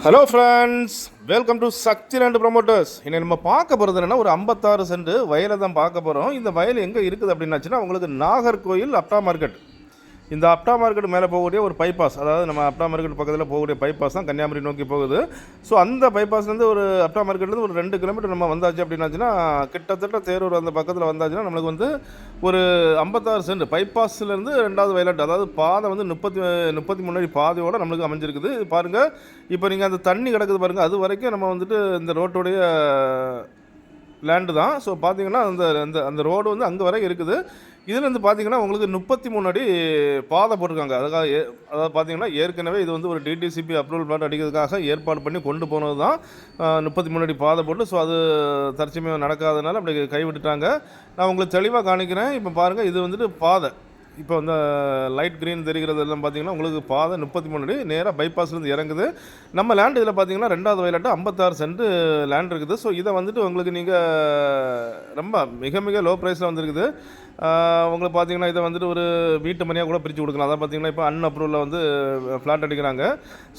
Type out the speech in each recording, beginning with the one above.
Hello friends, welcome to Sakthi land promoters. இன்னைக்கு நம்ம பார்க்க போகிறது என்னென்னா ஒரு 56 சென்ட் வயலை தான் பார்க்க போகிறோம். இந்த வயல் எங்கே இருக்குது அப்படின்னாச்சுன்னா உங்களுக்கு நாகர்கோயில் அப்டா மார்க்கெட். இந்த அப்டா மார்க்கெட் மேலே போகக்கூடிய ஒரு பைபாஸ், அதாவது நம்ம அப்டா மார்க்கெட் பக்கத்தில் போகக்கூடிய பைபாஸ் தான் கன்னியாகுமரி நோக்கி போகுது. ஸோ அந்த பைபாஸ்லேருந்து ஒரு அப்டா மார்க்கெட்லேருந்து ஒரு 2 கிலோமீட்டர் நம்ம வந்தாச்சு அப்படின்னாச்சுன்னா கிட்டத்தட்ட தேரூர் அந்த பக்கத்தில் வந்தாச்சுன்னா நம்மளுக்கு வந்து ஒரு 56 சென்ட் பைபாஸ்லேருந்து 2வது வயலட், அதாவது பாதை வந்து 33 அடி பாதையோடு நம்மளுக்கு அமைஞ்சிருக்குது. பாருங்கள், இப்போ நீங்கள் அந்த தண்ணி கிடக்குது பாருங்கள், அது வரைக்கும் நம்ம வந்துட்டு இந்த ரோட்டோடைய லேண்டு தான். ஸோ பார்த்தீங்கன்னா அந்த அந்த அந்த ரோடு வந்து அங்கே வரை இருக்குது. இதுலேருந்து பார்த்தீங்கன்னா உங்களுக்கு 33 அடி பாதை போட்டிருக்காங்க. அதாவது பார்த்தீங்கன்னா ஏற்கனவே இது வந்து ஒரு டிடிசிபி அப்ரூவல் பிளாட் அடிக்கிறதுக்காக ஏற்பாடு பண்ணி கொண்டு போனது தான். 33 அடி பாதை போட்டு, ஸோ அது தற்சமயம் நடக்காதனால அப்படி கைவிட்டுட்டாங்க. நான் உங்களுக்கு தெளிவாக காணிக்கிறேன். இப்போ பாருங்கள், இது வந்துட்டு பாதை. இப்போ இந்த லைட் க்ரீன் தெரிகிறது எல்லாம் பார்த்தீங்கன்னா உங்களுக்கு பாதை 33 அடி நேராக பைபாஸ்லேருந்து இறங்குது. நம்ம லேண்ட் இதில் பார்த்தீங்கன்னா 2வது வயலாட்டு 56 சென்ட் லேண்ட் இருக்குது. ஸோ இதை வந்துட்டு உங்களுக்கு நீங்கள் ரொம்ப மிக மிக லோ ப்ரைஸில் வந்துருக்குது. உங்களுக்கு பார்த்தீங்கன்னா இதை வந்துட்டு ஒரு வீட்டு மணியாக கூட பிரித்து கொடுக்கலாம். அதான் பார்த்தீங்கன்னா இப்போ அன்அப்ரூவலில் வந்து ஃப்ளாட் அடிக்கிறாங்க.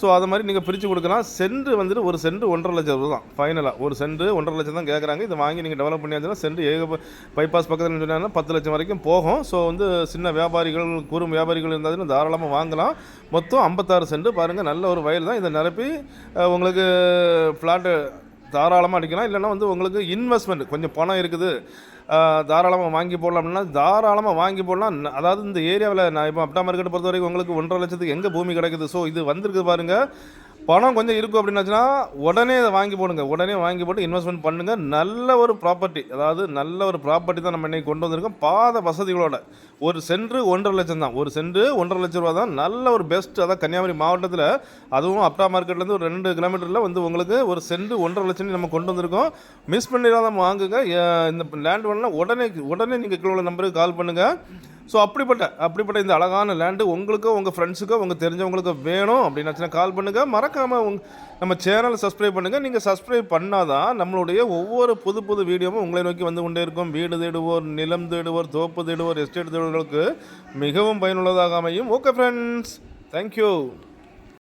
ஸோ அது மாதிரி நீங்கள் பிரித்து கொடுக்கலாம். சென்ட் வந்துட்டு ஒரு சென்ட் 1.5 லட்சம் ரூபா தான் ஃபைனலாக. ஒரு சென்ட் 1.5 லட்சம் தான் கேட்குறாங்க. இதை வாங்கி நீங்கள் டெவலப் பண்ணியாச்சுன்னா சென்ட் பைபாஸ் பக்கத்தில் சொன்னாங்கன்னா 10 லட்சம் வரைக்கும் போகும். ஸோ வந்து சின்ன வியாபாரிகள், குறும் வியாபாரிகள் இருந்தாலும் தாராளமாக வாங்கலாம். மொத்தம் 56 சென்ட் பாருங்கள், நல்ல ஒரு வயல் தான். இதை நிரப்பி உங்களுக்கு ஃப்ளாட்டு தாராளமாக அடிக்கலாம். இல்லைன்னா வந்து உங்களுக்கு இன்வெஸ்ட்மெண்ட் கொஞ்சம் பணம் இருக்குது, தாராளமாக வாங்கி போடலாம் அப்படின்னா தாராளமாக வாங்கி போடலாம். அதாவது இந்த ஏரியாவில் நான் இப்போ அப்டா மார்க்கெட் பொறுத்த வரைக்கும் உங்களுக்கு 1.5 லட்சத்துக்கு எங்கே பூமி கிடைக்குது. ஸோ இது வந்திருக்குது பாருங்கள். பணம் கொஞ்சம் இருக்கும் அப்படின்னாச்சுன்னா உடனே அதை வாங்கி போடுங்க. உடனே வாங்கி போட்டு இன்வெஸ்ட்மெண்ட் பண்ணுங்கள். நல்ல ஒரு ப்ராப்பர்ட்டி, அதாவது நல்ல ஒரு ப்ராப்பர்ட்டி தான் நம்ம இன்றைக்கி கொண்டு வந்திருக்கோம். பாத வசதிகளோட. ஒரு சென்ட் 1.5 லட்சம் தான். ஒரு சென்ட் 1.5 லட்ச ரூபா தான். நல்ல ஒரு பெஸ்ட். அதான் கன்னியாகுமரி மாவட்டத்தில், அதுவும் அப்டா மார்க்கெட்லேருந்து ஒரு 2 கிலோமீட்டரில் வந்து உங்களுக்கு ஒரு சென்ட் 1.5 லட்சம் நம்ம கொண்டு வந்திருக்கோம். மிஸ் பண்ணிடாத வாங்குங்க. இந்த லேண்ட் வேணும்னா உடனே நீங்கள் கீழே நம்பருக்கு கால் பண்ணுங்கள். ஸோ அப்படிப்பட்ட இந்த அழகான லேண்டு உங்களுக்கோ உங்கள் ஃப்ரெண்ட்ஸுக்கோ உங்கள் தெரிஞ்சவங்களுக்கோ வேணும் அப்படின்னாச்சுன்னா கால் பண்ணுங்கள். மறக்காமல் நம்ம சேனலை சப்ஸ்கிரைப் பண்ணுங்கள். நீங்கள் சப்ஸ்கிரைப் பண்ணாதான் நம்மளுடைய ஒவ்வொரு புது வீடியோவும் உங்களை நோக்கி வந்து கொண்டே இருக்கும். வீடு தேடுவோர், நிலம் தேடுவோர், தோப்பு தேடுவோர், எஸ்டேட் தேடுவோர்களுக்கு மிகவும் பயனுள்ளதாக அமையும். Okay friends, thank you.